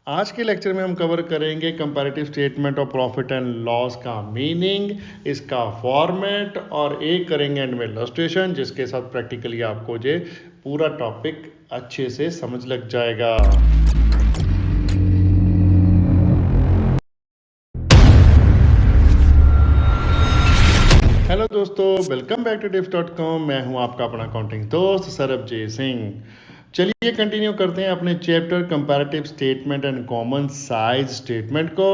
आज के लेक्चर में हम कवर करेंगे comparative statement of profit and loss का मीनिंग, इसका फॉर्मेट और एक करेंगे एंड में इलस्ट्रेशन, जिसके साथ प्रैक्टिकली आपको ये पूरा टॉपिक अच्छे से समझ लग जाएगा। हेलो दोस्तों, वेलकम बैक टू tips.com। मैं हूं आपका अपना अकाउंटिंग दोस्त सरबजीत सिंह। चलिए कंटिन्यू करते हैं अपने chapter comparative statement and common size statement को,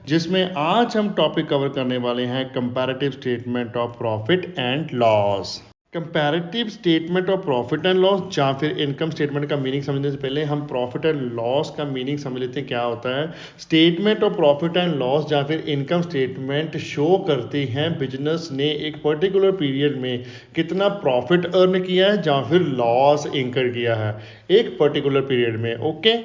जिसमें आज हम टॉपिक कवर करने वाले हैं comparative statement of profit and loss. Comparative statement of profit and loss या फिर इनकम स्टेटमेंट का मीनिंग समझने से पहले हम प्रॉफिट एंड लॉस का मीनिंग समझ लेते हैं क्या होता है। Statement of profit and loss या फिर इनकम स्टेटमेंट शो करती हैं बिजनेस ने एक पर्टिकुलर पीरियड में कितना प्रॉफिट अर्न किया है या फिर लॉस इंकर किया है एक पर्टिकुलर पीरियड में। ओके,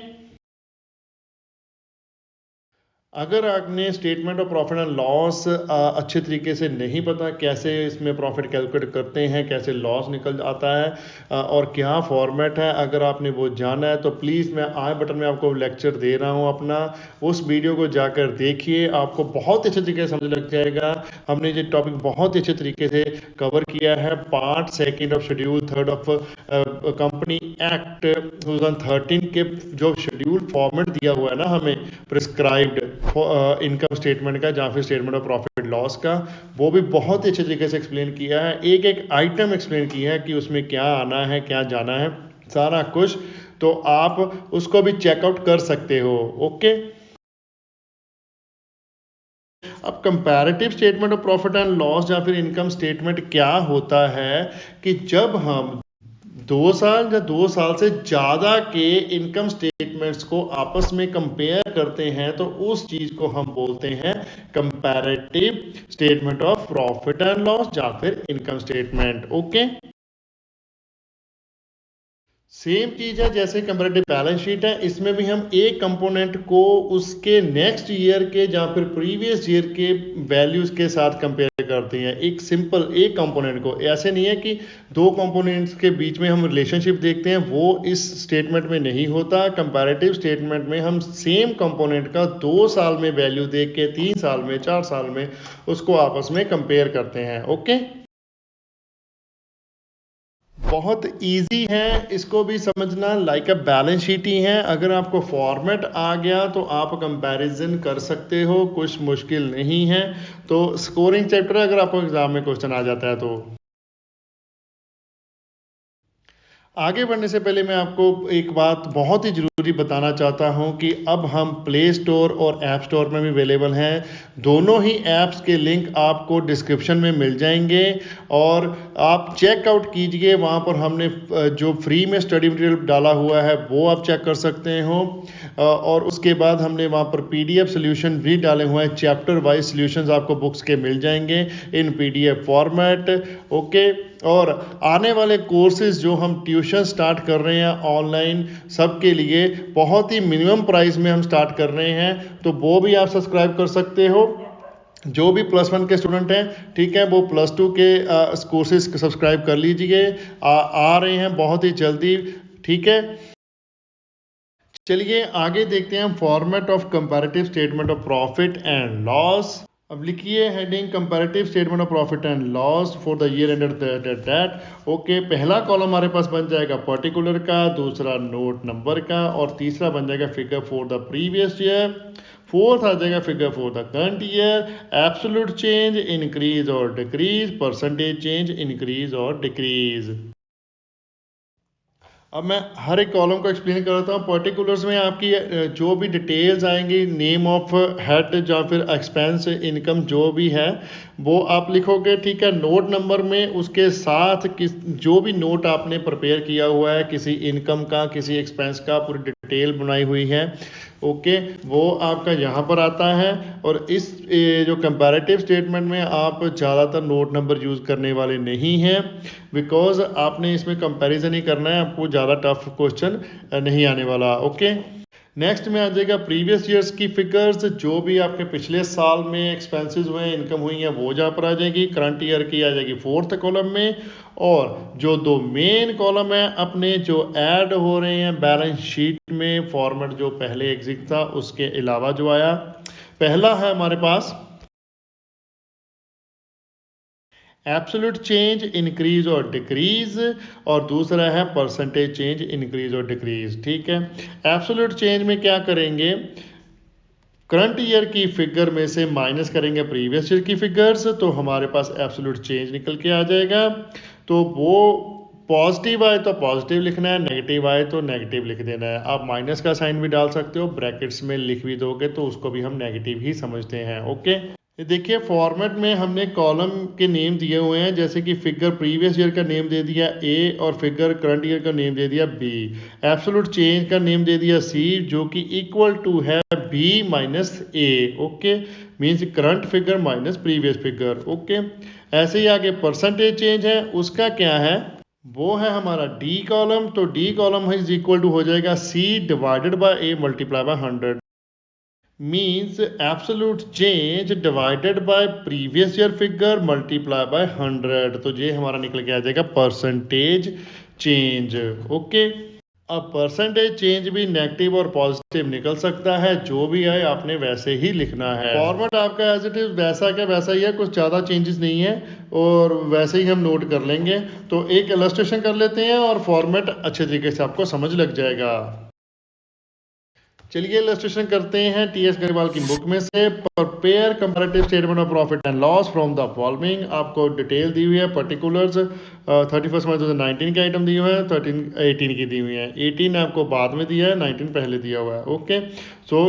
अगर आपने statement of profit and loss अच्छे तरीके से नहीं पता कैसे इसमें प्रॉफिट कैलकुलेट करते हैं, कैसे लॉस निकल आता है और क्या फॉर्मेट है, अगर आपने वो जाना है तो प्लीज़ मैं आई बटन में आपको लेक्चर दे रहा हूँ अपना, उस वीडियो को जाकर देखिए, आपको बहुत अच्छे तरीके से समझ लग जाएगा। हमने ये टॉपिक बहुत अच्छे तरीके से कवर किया है। Part second of schedule third of company act 2013 के जो शेड्यूल फॉर्मेट दिया हुआ है ना हमें प्रिस्क्राइब्ड इनकम स्टेटमेंट का या फिर स्टेटमेंट ऑफ प्रॉफिट लॉस का, वो भी बहुत ही अच्छे तरीके से एक्सप्लेन किया है। एक एक आइटम एक्सप्लेन किया है कि उसमें क्या आना है, क्या जाना है, सारा कुछ, तो आप उसको भी चेकआउट कर सकते हो। ओके, अब comparative statement of profit and loss या फिर इनकम स्टेटमेंट क्या होता है कि जब हम 2 साल या 2 साल से ज़्यादा के इनकम स्टेटमेंट्स को आपस में कंपेयर करते हैं तो उस चीज़ को हम बोलते हैं comparative statement of profit and loss या फिर इनकम स्टेटमेंट। ओके, सेम चीज है जैसे कंपैरेटिव बैलेंस शीट है, इसमें भी हम एक कंपोनेंट को उसके नेक्स्ट ईयर के या फिर प्रीवियस ईयर के वैल्यूज के साथ कंपेयर करते हैं। एक सिंपल एक कंपोनेंट को, ऐसे नहीं है कि दो कंपोनेंट्स के बीच में हम रिलेशनशिप देखते हैं, वो इस स्टेटमेंट में नहीं होता। कंपैरेटिव स्टेटमेंट में हम सेम कंपोनेंट का 2 साल में वैल्यू देख के 3 साल में 4 साल में उसको आपस में कंपेयर करते हैं। ओके, बहुत इजी है इसको भी समझना, लाइक अ बैलेंस शीट ही है। अगर आपको फॉर्मेट आ गया तो आप कंपैरिजन कर सकते हो, कुछ मुश्किल नहीं है। तो स्कोरिंग चैप्टर अगर आपको एग्जाम में क्वेश्चन आ जाता है तो। आगे बढ़ने से पहले मैं आपको एक बात बहुत ही ज़रूरी बताना चाहता हूं कि अब हम प्ले स्टोर और ऐप स्टोर में भी अवेलेबल हैं। दोनों ही ऐप्स के लिंक आपको डिस्क्रिप्शन में मिल जाएंगे और आप चेकआउट कीजिए। वहां पर हमने जो फ्री में स्टडी मटेरियल डाला हुआ है वो आप चेक कर सकते हो और उसके बाद हमने वहां पर PDF सोल्यूशन भी डाले हुए हैं। चैप्टर वाइज सोल्यूशंस आपको बुक्स के मिल जाएंगे इन PDF फॉर्मेट। ओके, और आने वाले कोर्सेज जो हम ट्यूशन स्टार्ट कर रहे हैं ऑनलाइन सबके लिए, बहुत ही मिनिमम प्राइस में हम स्टार्ट कर रहे हैं, तो वो भी आप सब्सक्राइब कर सकते हो। जो भी +1 के स्टूडेंट हैं, ठीक है, वो +2 के कोर्सेज सब्सक्राइब कर लीजिए। आ रहे हैं बहुत ही जल्दी, ठीक है। चलिए आगे देखते हैं format of comparative statement of profit and loss. अब लिखिए heading comparative statement of profit and loss for the year ended that. Okay, पहला कॉलम हमारे पास बन जाएगा पर्टिकुलर का, दूसरा नोट नंबर का और तीसरा बन जाएगा figure for the previous year, fourth आ जाएगा figure for the current year, absolute change increase और डिक्रीज, परसेंटेज चेंज इंक्रीज और डिक्रीज। अब मैं हर एक कॉलम को एक्सप्लेन करता हूँ। पर्टिकुलर्स में आपकी जो भी डिटेल्स आएंगी, नेम ऑफ हेड या फिर एक्सपेंस इनकम जो भी है वो आप लिखोगे, ठीक है। नोट नंबर में उसके साथ जो भी नोट आपने प्रिपेयर किया हुआ है किसी इनकम का, किसी एक्सपेंस का, पूरी डिटेल बनाई हुई है, ओके, वो आपका यहाँ पर आता है। और इस जो कंपैरेटिव स्टेटमेंट में आप ज़्यादातर नोट नंबर यूज़ करने वाले नहीं हैं, बिकॉज आपने इसमें कंपैरिजन ही करना है, आपको ज़्यादा टफ क्वेश्चन नहीं आने वाला। ओके, नेक्स्ट में आ जाएगा प्रीवियस ईयर्स की फिगर्स, जो भी आपके पिछले साल में एक्सपेंसेस हुए हैं, इनकम हुई है, वो जहाँ पर आ जाएगी। करंट ईयर की आ जाएगी फोर्थ कॉलम में। और जो दो मेन कॉलम है अपने जो ऐड हो रहे हैं बैलेंस शीट में, फॉर्मेट जो पहले एग्जिट था उसके अलावा जो आया, पहला है हमारे पास एब्सोल्यूट चेंज इंक्रीज और डिक्रीज, और दूसरा है परसेंटेज चेंज इंक्रीज और डिक्रीज। ठीक है, एब्सोल्यूट चेंज में क्या करेंगे, करंट ईयर की फिगर में से माइनस करेंगे प्रीवियस ईयर की फिगर्स, तो हमारे पास एब्सोल्यूट चेंज निकल के आ जाएगा। तो वो पॉजिटिव आए तो पॉजिटिव लिखना है, नेगेटिव आए तो नेगेटिव लिख देना है। आप माइनस का साइन भी डाल सकते हो, ब्रैकेट्स में लिख भी दोगे तो उसको भी हम नेगेटिव ही समझते हैं। ओके, ये देखिए फॉर्मेट में हमने कॉलम के नेम दिए हुए हैं, जैसे कि फिगर प्रीवियस ईयर का नेम दे दिया ए और फिगर करंट ईयर का नेम दे दिया बी। एब्सोल्यूट चेंज का नेम दे दिया सी, जो कि इक्वल टू है B minus A. Okay, means current figure minus previous figure. Okay, ऐसे ही आगे परसेंटेज चेंज है, उसका क्या है, वो है हमारा डी कॉलम। तो D column is equal to हो जाएगा C divided by A multiply by 100, means absolute change divided by previous year figure multiply by 100। तो ये हमारा निकल के आ जाएगा परसेंटेज चेंज। ओके, अब परसेंटेज चेंज भी नेगेटिव और पॉजिटिव निकल सकता है, जो भी आए आपने वैसे ही लिखना है। फॉर्मेट आपका एज इट इज वैसा क्या वैसा ही है, कुछ ज़्यादा चेंजेस नहीं है और वैसे ही हम नोट कर लेंगे। तो एक इलस्ट्रेशन कर लेते हैं और फॉर्मेट अच्छे तरीके से आपको समझ लग जाएगा। चलिए इलस्ट्रेशन करते हैं टीएस गरीवाल की बुक में से। Prepare comparative statement of profit and loss from the following. आपको डिटेल दी हुई है, पर्टिकुलर्स 31 मार्च 2019 के आइटम दिए हुए हैं, 18 की दी हुई है। 18 आपको बाद में दिया है, 19 पहले दिया हुआ है। ओके, सो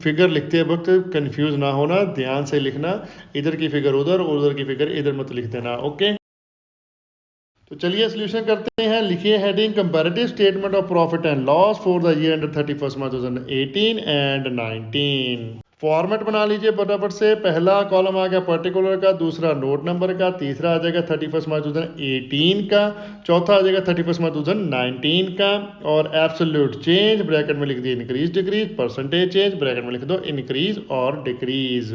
फिगर लिखते वक्त कंफ्यूज ना होना, ध्यान से लिखना, इधर की फिगर उधर और उधर की फिगर इधर मत लिख देना। ओके, तो चलिए सोल्यूशन करते हैं। लिखिए heading comparative statement of profit and loss for the year ended 31 March 2018 and 19। Format बना लीजिए फटाफट से। पहला कॉलम आ गया पर्टिकुलर का, दूसरा नोट नंबर का, तीसरा आ जाएगा 31 मार्च 2018 का, चौथा आ जाएगा 31 मार्च 2019 का, और एब्सोल्यूट चेंज ब्रैकेट में लिख दिए increase decrease, percentage change bracket में लिख दो इंक्रीज और डिक्रीज।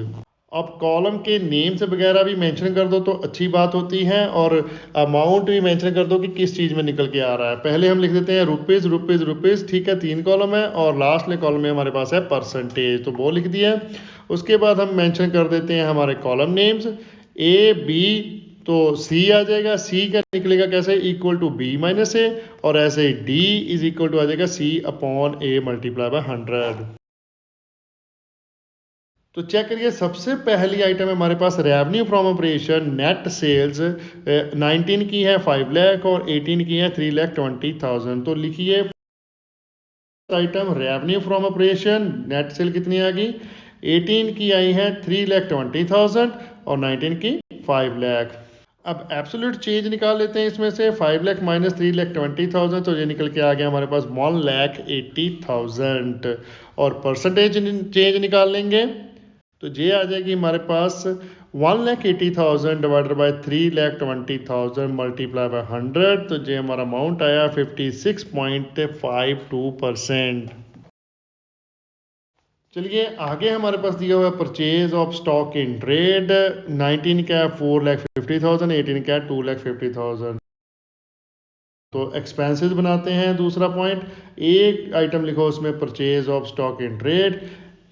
अब कॉलम के नेम्स वगैरह भी मेंशन कर दो तो अच्छी बात होती है, और अमाउंट भी मेंशन कर दो कि किस चीज़ में निकल के आ रहा है। पहले हम लिख देते हैं रुपीज़ रुपीज़ रुपीज़। ठीक है, 3 कॉलम है और लास्ट में कॉलम में हमारे पास है परसेंटेज, तो वो लिख दिया। उसके बाद हम मेंशन कर देते हैं हमारे कॉलम नेम्स ए बी, तो सी आ जाएगा, सी का निकलेगा कैसे, equal to B minus A, और ऐसे ही डी इज इक्वल टू आ जाएगा C upon A multiply by 100। तो चेक करिए, सबसे पहली आइटम है हमारे पास revenue from operation net sales. 19 की है 5 लाख और 18 की है 3,20,000। तो लिखिए item revenue from operation net cell कितनी आ गई, 18 की आई है 3,20,000 और 19 की 5 लाख। अब एब्सोल्यूट चेंज निकाल लेते हैं इसमें से, 5 लाख माइनस 3,20,000, तो ये निकल के आ गया हमारे पास 1,80,000। और परसेंटेज चेंज निकाल लेंगे तो ये आ जाएगी हमारे पास 1,80,000 डिवाइडेड बाय 3,20,000 मल्टीप्लाई बाय 100, तो ये हमारा अमाउंट आया 56.52%। चलिए आगे हमारे पास दिया हुआ है purchase of stock in trade. 19 का 4,50,000, 18 का 2,50,000। तो एक्सपेंसेस बनाते हैं। दूसरा पॉइंट, एक आइटम लिखो उसमें purchase of stock in trade.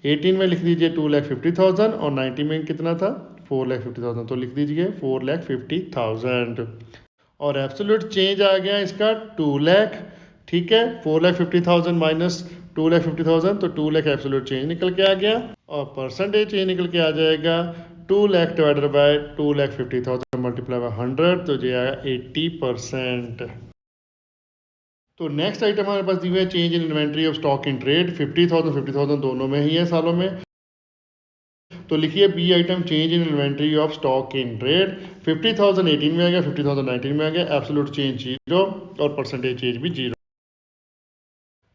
18 में लिख दीजिए 2,50,000 और 90 में कितना था 4,50,000, तो लिख दीजिए 4,50,000। और एब्सोल्यूट चेंज आ गया इसका 2 लाख। ठीक है, 4,50,000 माइनस 2,50,000, तो 2 लाख एब्सोल्यूट चेंज निकल के आ गया। और परसेंटेज चेंज निकल के आ जाएगा 2 lakh divided by 2,50,000 multiply by 100, तो ये आया 80%। तो नेक्स्ट आइटम हमारे पास दी हुई है change in inventory of stock in trade. 50,000 50,000 दोनों में ही है सालों में। तो लिखिए B item change in inventory of stock in trade. 50,000 18 में आ गया, 50,000 19 में आ गया, एब्सोल्यूट चेंज 0 और परसेंटेज चेंज भी 0।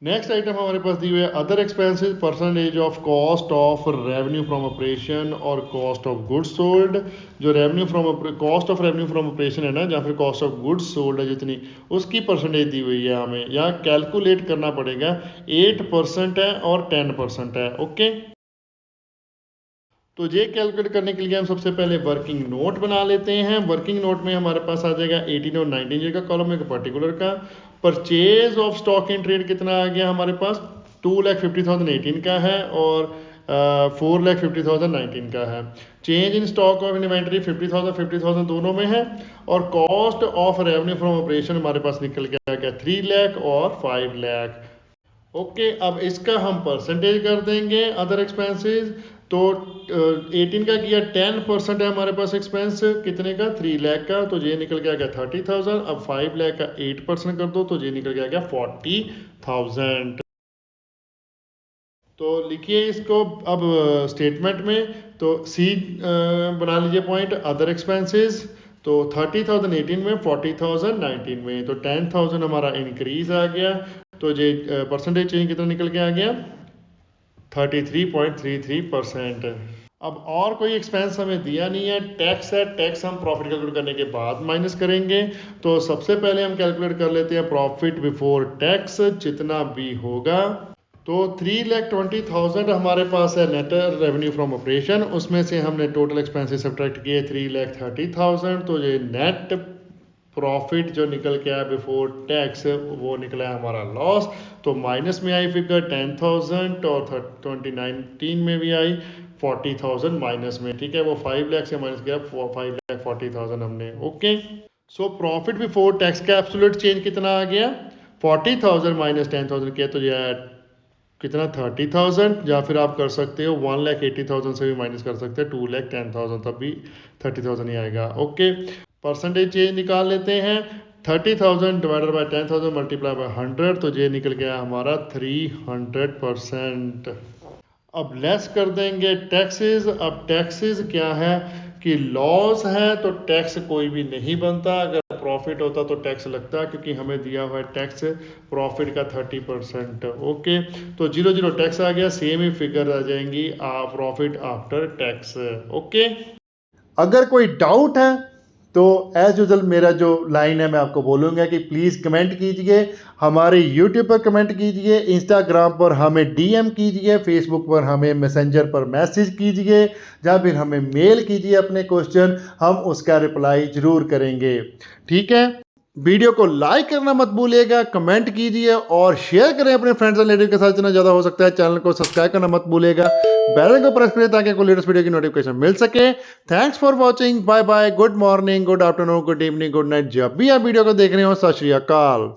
नेक्स्ट आइटम हमारे पास दी हुई है other expenses percentage of cost of revenue from operation और कॉस्ट ऑफ गुड्स सोल्ड। जो revenue from cost of revenue from operation है ना, या फिर कॉस्ट ऑफ गुड्स सोल्ड है जितनी, उसकी परसेंटेज दी हुई है हमें, यहाँ कैलकुलेट करना पड़ेगा। 8% है और 10% है। ओके, तो ये कैलकुलेट करने के लिए हम सबसे पहले वर्किंग नोट बना लेते हैं। वर्किंग नोट में हमारे पास आ जाएगा 18 और 19 का कॉलम, एक पर्टिकुलर का। Purchase of stock in trade कितना आ गया हमारे पास, 2,50,018 का है और 4,50,019 का है। Change in stock of inventory 50,000 दोनों में है। और cost of revenue from operation हमारे पास निकल के आ गया 3 लाख और 5 लाख। ओके, अब इसका हम परसेंटेज कर देंगे अदर एक्सपेंसेस। तो 18 का किया 10% है हमारे पास एक्सपेंस, कितने का, 3 लाख का, तो ये निकल के आ गया 30,000। अब 5 लाख का 8% कर दो तो ये निकल के आ गया 40,000। तो लिखिए इसको अब स्टेटमेंट में, तो सी बना लीजिए पॉइंट अदर एक्सपेंसेस। तो 30,000 18 में, 40,000 19 में, तो 10,000 हमारा इंक्रीज आ गया। तो ये परसेंटेज चेंज कितना निकल के आ गया, 33.33%। अब और कोई एक्सपेंस हमें दिया नहीं है। टैक्स है, टैक्स हम प्रॉफिट कैलकुलेट करने के बाद माइनस करेंगे। तो सबसे पहले हम कैलकुलेट कर लेते हैं प्रॉफिट बिफोर टैक्स, जितना भी होगा। तो 3,20,000 हमारे पास है नेट रेवेन्यू फ्रॉम ऑपरेशन, उसमें से हमने टोटल एक्सपेंसेस सब्ट्रैक्ट किए 3,30,000। तो ये नेट प्रॉफिट जो निकल के आया बिफोर टैक्स वो निकला है हमारा लॉस। तो माइनस में आई फिगर 10,000 और 2019 में भी आई 40,000 माइनस में। ठीक है, वो 5 लाख से माइनस किया 5,40,000 हमने। Okay, so profit before tax का एब्सोल्यूट चेंज कितना आ गया, 40,000 माइनस 10,000 किया तो ये कितना 30,000। या फिर आप कर सकते हो 1,80,000 से भी माइनस कर सकते हैं 2,10,000, तब भी 30,000 ही आएगा। ओके, परसेंटेज चेंज निकाल लेते हैं। 30,000 डिवाइडेड बाय 10,000 मल्टीप्लाई बाय 100, तो ये निकल गया हमारा 300%। अब लेस कर देंगे टैक्सेस। अब टैक्सेस क्या है कि लॉस है तो टैक्स कोई भी नहीं बनता, अगर प्रॉफिट होता तो टैक्स लगता, क्योंकि हमें दिया हुआ है टैक्स प्रॉफिट का 30%। ओके, तो 0 टैक्स आ गया, सेम ही फिगर आ जाएंगी प्रॉफिट आफ्टर टैक्स। ओके, अगर कोई डाउट है तो एज यूजल मेरा जो लाइन है मैं आपको बोलूँगा कि प्लीज़ कमेंट कीजिए, हमारे यूट्यूब पर कमेंट कीजिए, इंस्टाग्राम पर हमें डीएम कीजिए, फेसबुक पर हमें मैसेंजर पर मैसेज कीजिए, या फिर हमें मेल कीजिए अपने क्वेश्चन, हम उसका रिप्लाई ज़रूर करेंगे। ठीक है, वीडियो को लाइक करना मत भूलिएगा, कमेंट कीजिए और शेयर करें अपने फ्रेंड्स और रिलेटिव के साथ जितना ज़्यादा हो सकता है। चैनल को सब्सक्राइब करना मत भूलिएगा, बेल आइकन को प्रेस करिए ताकि आपको लेटेस्ट वीडियो की नोटिफिकेशन मिल सके। Thanks for watching, bye bye, good morning, good afternoon, good evening, good night, जब भी आप वीडियो को देख रहे हो। सत श्री अकाल।